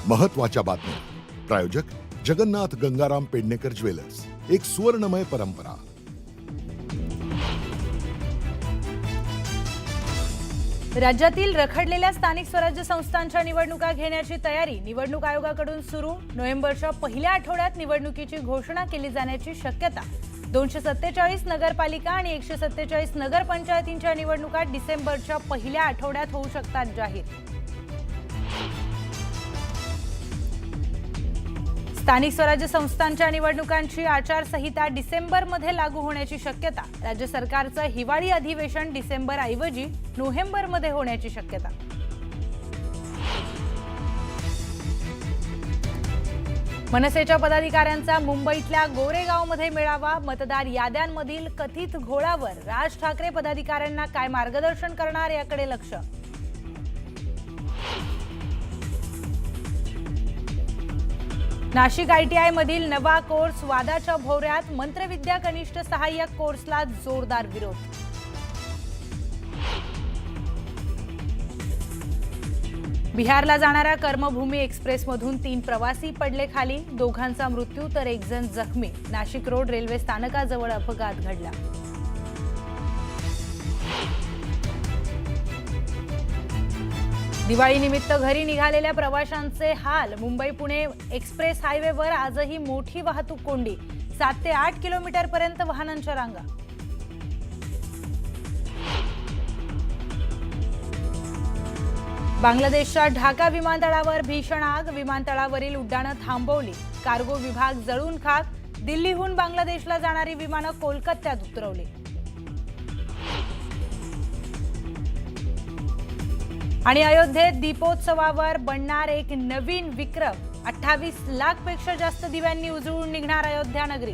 महत्त्वाच्या बातम्या. प्रायोजक जगन्नाथ गंगाराम पेडणेकर ज्वेलर्स. एक सुवर्णमय परंपरा. राज्यातील रखडलेल्या स्थानिक स्वराज्य संस्थांच्या निवडणुका घेण्याची तयारी निवडणूक आयोगाकडून सुरू. नोव्हेंबरच्या पहिल्या आठवड्यात निवडणुकीची घोषणा केली जाण्याची शक्यता. 247 नगरपालिका आणि 147 नगरपंचायतींच्या निवडणुका डिसेंबरच्या पहिल्या आठवड्यात होऊ शकतात जाहीर. स्थानिक स्वराज्य संस्थांच्या निवडणुकांची आचारसंहिता डिसेंबरमध्ये लागू होण्याची शक्यता. राज्य सरकारचं हिवाळी अधिवेशन डिसेंबरऐवजी नोव्हेंबरमध्ये होण्याची शक्यता. मनसेच्या पदाधिकाऱ्यांचा मुंबईतल्या गोरेगावमध्ये मेळावा. मतदार याद्यांमधील कथित घोळावर राज ठाकरे पदाधिकाऱ्यांना काय मार्गदर्शन करणार याकडे लक्ष. नाशिक ITI मधील नवा कोर्स वादाच्या भोवऱ्यात. मंत्रविद्या कनिष्ठ सहाय्यक कोर्सला जोरदार विरोध. बिहारला जाणाऱ्या कर्मभूमी एक्सप्रेसमधून 3 प्रवासी पडले खाली. दोघांचा मृत्यू तर 1 जण जखमी. नाशिक रोड रेल्वे स्थानकाजवळ अपघात घडला. दिवाळीनिमित्त घरी निघालेल्या प्रवाशांचे हाल. मुंबई पुणे एक्सप्रेस हायवेवर आजही मोठी वाहतूक कोंडी. 7 ते 8 किलोमीटरपर्यंत वाहनांच्या रांगा. बांगलादेशच्या ढाका विमानतळावर भीषण आग. विमानतळावरील उड्डाणं थांबवली. कार्गो विभाग जळून खाक. दिल्लीहून बांगलादेशला जाणारी विमानं कोलकात्यात उतरवली. आणि अयोध्येत दीपोत्सवावर बनणार एक नवीन विक्रम. 28 लाख पेक्षा जास्त दिव्यांनी उजळून निघणार अयोध्या नगरी.